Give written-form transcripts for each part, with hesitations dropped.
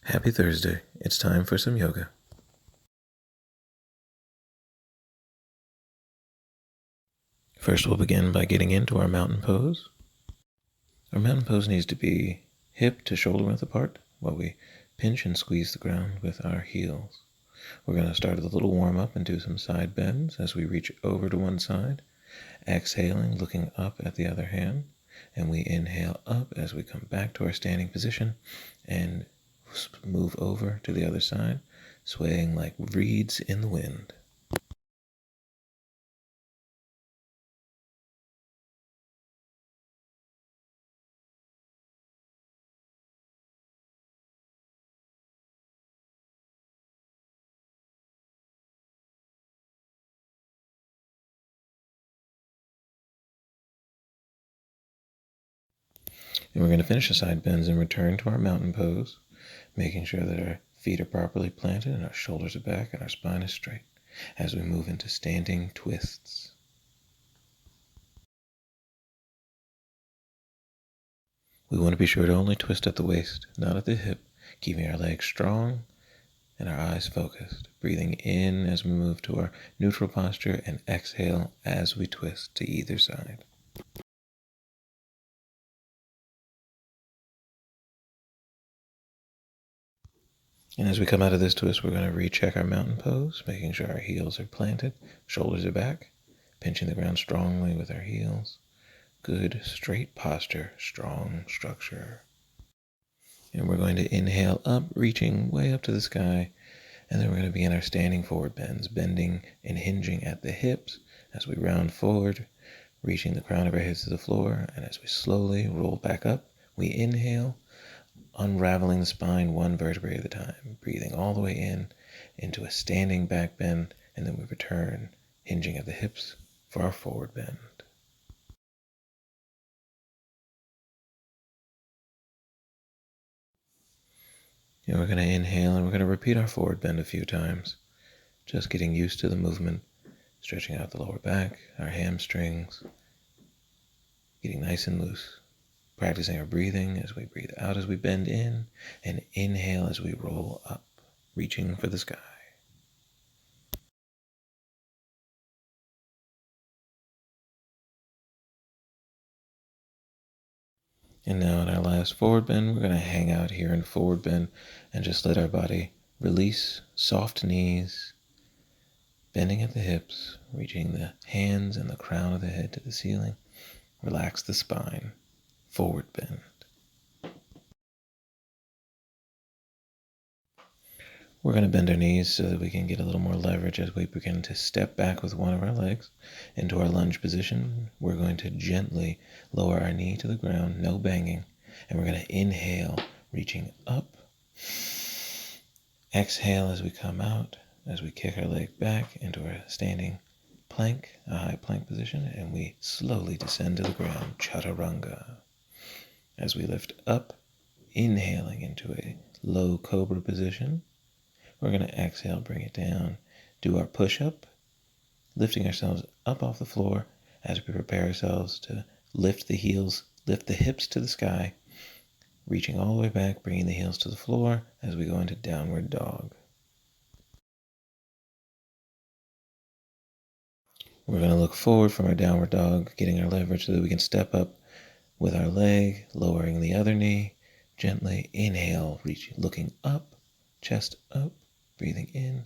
Happy Thursday. It's time for some yoga. First, we'll begin by getting into our mountain pose. Our mountain pose needs to be hip to shoulder width apart while we pinch and squeeze the ground with our heels. We're going to start with a little warm up and do some side bends as we reach over to one side, exhaling, looking up at the other hand, and we inhale up as we come back to our standing position and move over to the other side, swaying like reeds in the wind. And we're going to finish the side bends and return to our mountain pose, making sure that our feet are properly planted and our shoulders are back and our spine is straight as we move into standing twists. We want to be sure to only twist at the waist, not at the hip, keeping our legs strong and our eyes focused, breathing in as we move to our neutral posture and exhale as we twist to either side. And as we come out of this twist, we're going to recheck our mountain pose, making sure our heels are planted, shoulders are back, pinching the ground strongly with our heels. Good, straight posture, strong structure. And we're going to inhale up, reaching way up to the sky, and then we're going to begin our standing forward bends, bending and hinging at the hips as we round forward, reaching the crown of our heads to the floor, and as we slowly roll back up, we inhale, unraveling the spine one vertebrae at a time, breathing all the way in into a standing back bend, and then we return, hinging at the hips for our forward bend. And we're going to inhale and we're going to repeat our forward bend a few times, just getting used to the movement, stretching out the lower back, our hamstrings, getting nice and loose. Practicing our breathing as we breathe out as we bend in, and inhale as we roll up, reaching for the sky. And now in our last forward bend, we're going to hang out here in forward bend and just let our body release, soft knees, bending at the hips, reaching the hands and the crown of the head to the ceiling. Relax the spine, forward bend. We're going to bend our knees so that we can get a little more leverage as we begin to step back with one of our legs into our lunge position. We're going to gently lower our knee to the ground, no banging, and we're going to inhale, reaching up. Exhale as we come out, as we kick our leg back into our standing plank, a high plank position, and we slowly descend to the ground, chaturanga. As we lift up, inhaling into a low cobra position, we're going to exhale, bring it down, do our push-up, lifting ourselves up off the floor as we prepare ourselves to lift the heels, lift the hips to the sky, reaching all the way back, bringing the heels to the floor as we go into downward dog. We're going to look forward from our downward dog, getting our leverage so that we can step up with our leg, lowering the other knee, gently inhale, reaching, looking up, chest up, breathing in.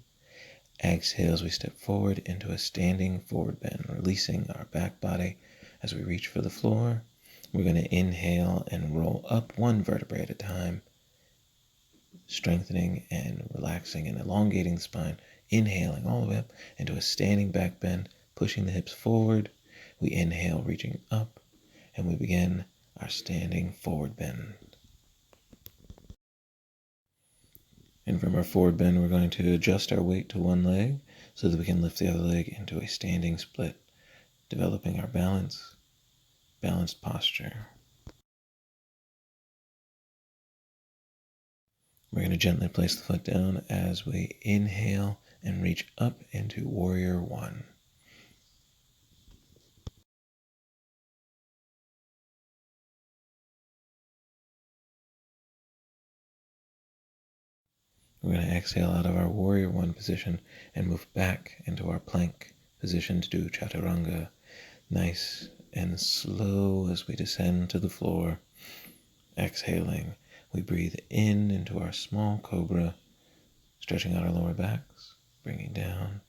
Exhale as we step forward into a standing forward bend, releasing our back body as we reach for the floor. We're going to inhale and roll up one vertebrae at a time, strengthening and relaxing and elongating the spine, inhaling all the way up into a standing back bend, pushing the hips forward. We inhale, reaching up, and we begin our standing forward bend. And from our forward bend, we're going to adjust our weight to one leg so that we can lift the other leg into a standing split, developing our balanced posture. We're going to gently place the foot down as we inhale and reach up into Warrior One. We're going to exhale out of our warrior one position and move back into our plank position to do chaturanga. Nice and slow as we descend to the floor. Exhaling, we breathe in into our small cobra, stretching out our lower backs, bringing down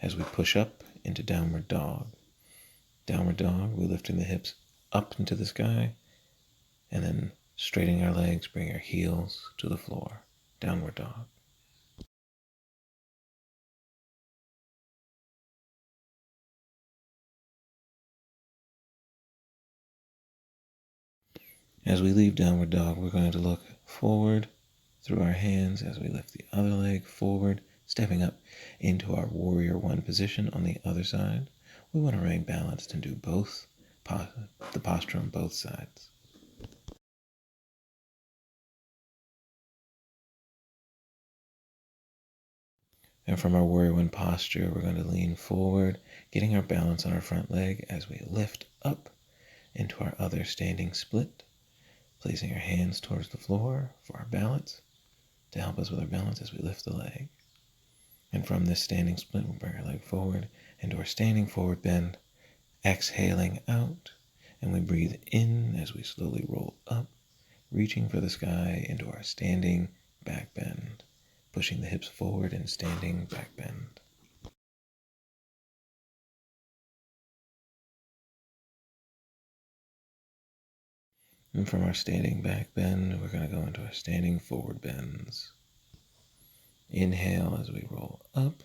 as we push up into downward dog. Downward dog, we're lifting the hips up into the sky, and then straightening our legs, bring our heels to the floor. Downward dog. As we leave downward dog, we're going to look forward through our hands as we lift the other leg forward, stepping up into our warrior one position on the other side. We want to remain balanced and do both, the posture on both sides. And from our warrior one posture, we're going to lean forward, getting our balance on our front leg as we lift up into our other standing split, placing our hands towards the floor for our balance, to help us with our balance as we lift the leg. And from this standing split, we'll bring our leg forward into our standing forward bend, exhaling out, and we breathe in as we slowly roll up, reaching for the sky into our standing back bend, pushing the hips forward and standing back bend. And from our standing back bend, we're going to go into our standing forward bends. Inhale as we roll up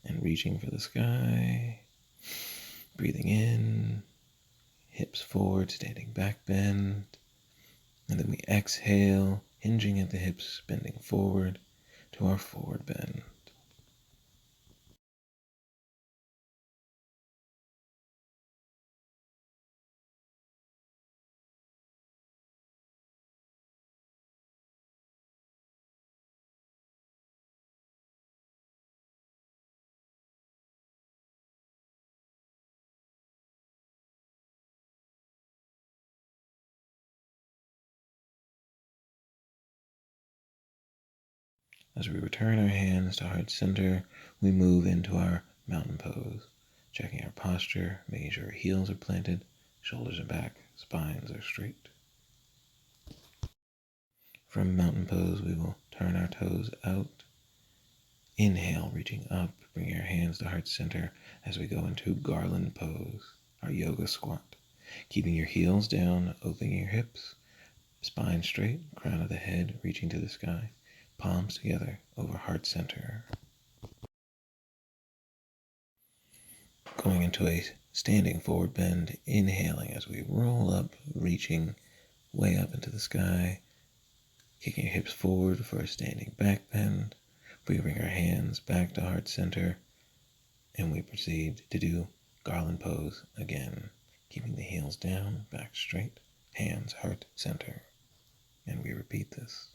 and reaching for the sky. Breathing in, hips forward, standing back bend. And then we exhale, hinging at the hips, bending forward to our forward bend. As we return our hands to heart center, we move into our mountain pose, checking our posture, making sure our heels are planted, shoulders are back, spines are straight. From mountain pose, we will turn our toes out. Inhale, reaching up, bringing our hands to heart center as we go into garland pose, our yoga squat. Keeping your heels down, opening your hips, spine straight, crown of the head reaching to the sky. Palms together over heart center. Going into a standing forward bend, inhaling as we roll up, reaching way up into the sky, kicking your hips forward for a standing back bend. We bring our hands back to heart center, and we proceed to do garland pose again, keeping the heels down, back straight, hands heart center. And we repeat this.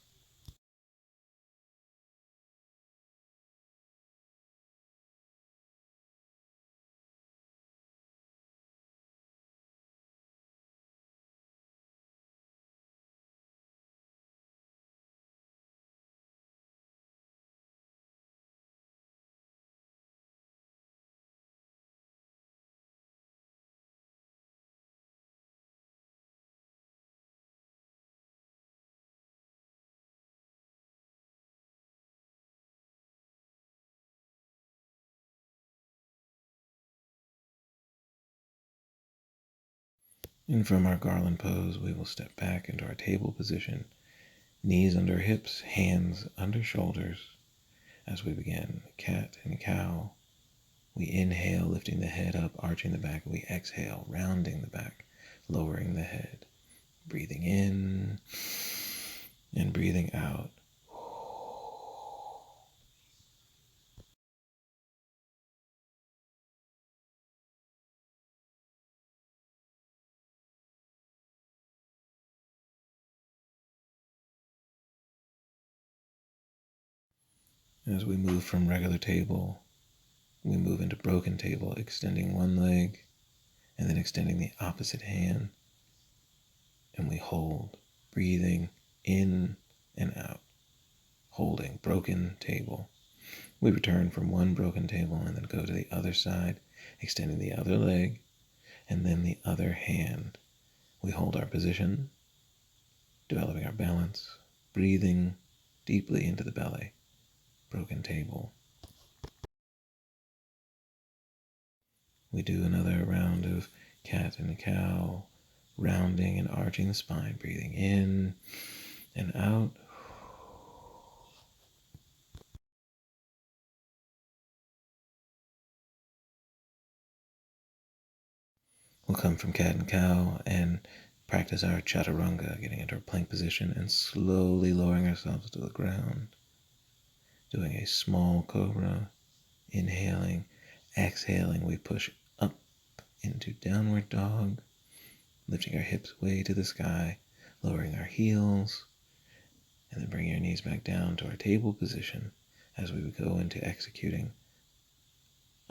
And from our garland pose, we will step back into our table position, knees under hips, hands under shoulders. As we begin cat and cow, we inhale, lifting the head up, arching the back. We exhale, rounding the back, lowering the head. Breathing in and breathing out. As we move from regular table, we move into broken table, extending one leg and then extending the opposite hand. And we hold, breathing in and out, holding broken table. We return from one broken table and then go to the other side, extending the other leg and then the other hand. We hold our position, developing our balance, breathing deeply into the belly. Broken table. We do another round of cat and cow, rounding and arching the spine, breathing in and out. We'll come from cat and cow and practice our chaturanga, getting into our plank position and slowly lowering ourselves to the ground. Doing a small cobra, inhaling, exhaling, we push up into downward dog, lifting our hips way to the sky, lowering our heels, and then bringing our knees back down to our table position as we go into executing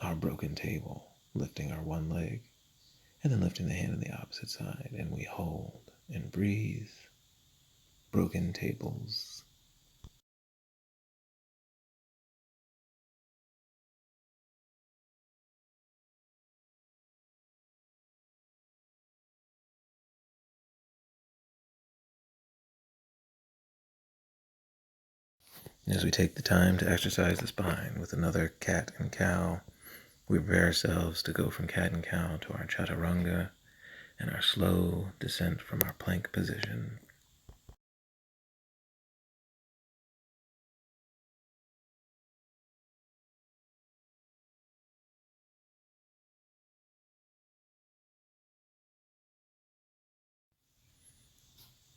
our broken table, lifting our one leg, and then lifting the hand on the opposite side, and we hold and breathe. Broken tables. As we take the time to exercise the spine with another cat and cow, we prepare ourselves to go from cat and cow to our chaturanga and our slow descent from our plank position.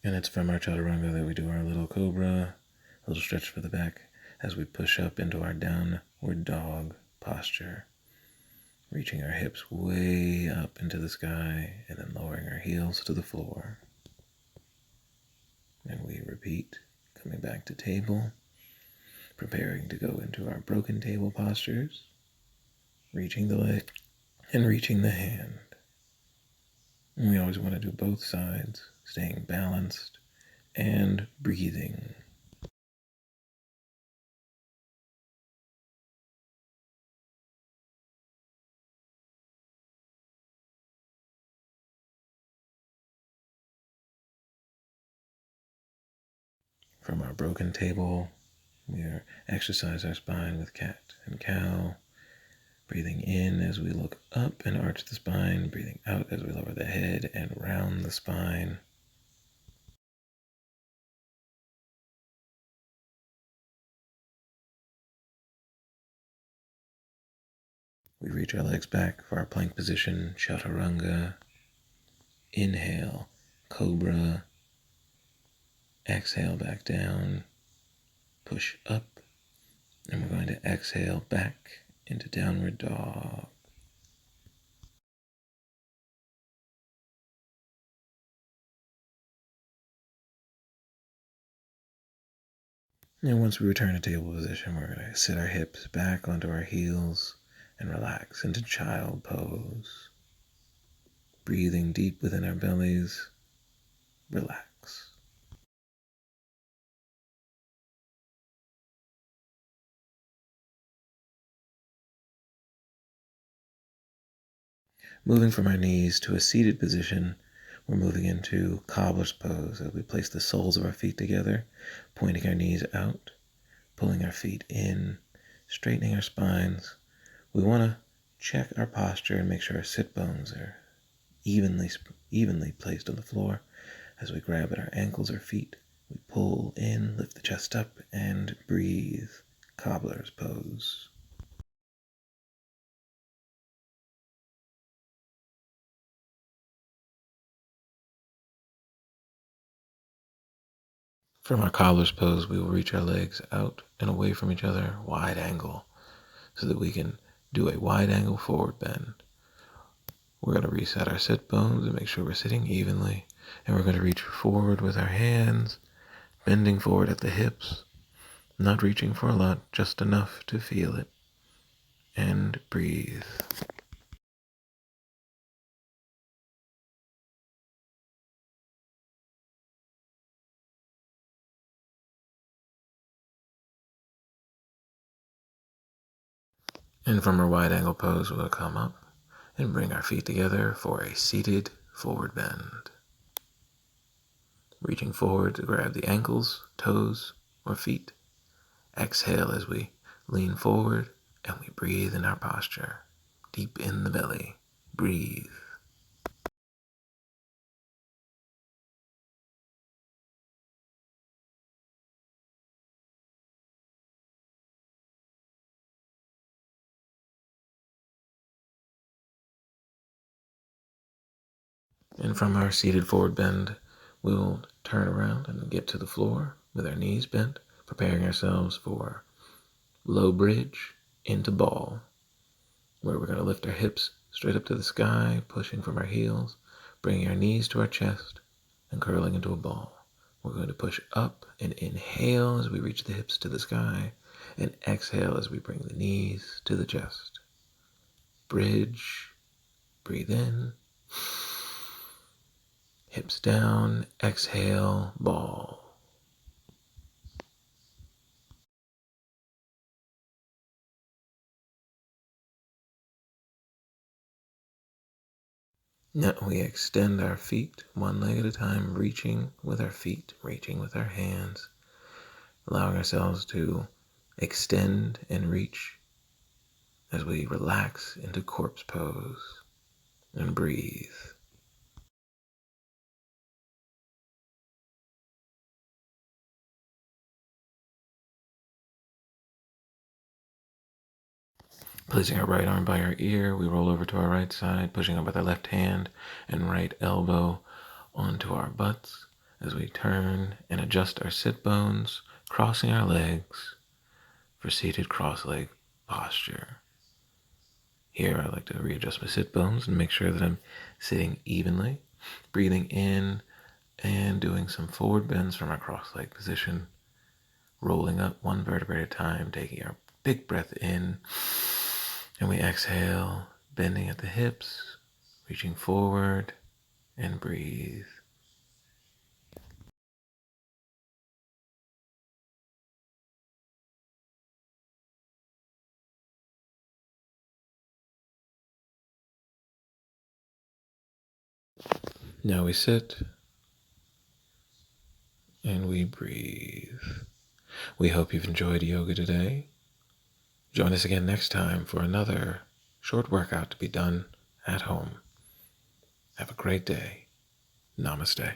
And it's from our chaturanga that we do our little cobra, a little stretch for the back as we push up into our downward dog posture, reaching our hips way up into the sky and then lowering our heels to the floor. And we repeat, coming back to table, preparing to go into our broken table postures, reaching the leg and reaching the hand. And we always want to do both sides, staying balanced and breathing. From our broken table, we exercise our spine with cat and cow, breathing in as we look up and arch the spine, breathing out as we lower the head and round the spine. We reach our legs back for our plank position, chaturanga. Inhale, cobra. Exhale back down, push up, and we're going to exhale back into downward dog. And once we return to table position, we're going to sit our hips back onto our heels and relax into child pose. Breathing deep within our bellies, relax. Moving from our knees to a seated position, we're moving into cobbler's pose as we place the soles of our feet together, pointing our knees out, pulling our feet in, straightening our spines. We want to check our posture and make sure our sit bones are evenly placed on the floor. As we grab at our ankles or feet, we pull in, lift the chest up, and breathe. Cobbler's pose. From our cobbler's pose, we will reach our legs out and away from each other, wide angle, so that we can do a wide angle forward bend. We're going to reset our sit bones and make sure we're sitting evenly. And we're going to reach forward with our hands, bending forward at the hips, not reaching for a lot, just enough to feel it. And breathe. And from our wide angle pose, we'll come up and bring our feet together for a seated forward bend. Reaching forward to grab the ankles, toes, or feet. Exhale as we lean forward and we breathe in our posture. Deep in the belly. Breathe. And from our seated forward bend, we'll turn around and get to the floor with our knees bent, preparing ourselves for low bridge into ball, where we're going to lift our hips straight up to the sky, pushing from our heels, bringing our knees to our chest, and curling into a ball. We're going to push up and inhale as we reach the hips to the sky, and exhale as we bring the knees to the chest. Bridge, breathe in, hips down, exhale, ball. Now we extend our feet one leg at a time, reaching with our feet, reaching with our hands, allowing ourselves to extend and reach as we relax into corpse pose and breathe. Placing our right arm by our ear, we roll over to our right side, pushing up with our left hand and right elbow onto our butts as we turn and adjust our sit bones, crossing our legs for seated cross-leg posture. Here, I like to readjust my sit bones and make sure that I'm sitting evenly, breathing in and doing some forward bends from our cross-leg position, rolling up one vertebrae at a time, taking our big breath in, and we exhale, bending at the hips, reaching forward, and breathe. Now we sit and we breathe. We hope you've enjoyed yoga today. Join us again next time for another short workout to be done at home. Have a great day. Namaste.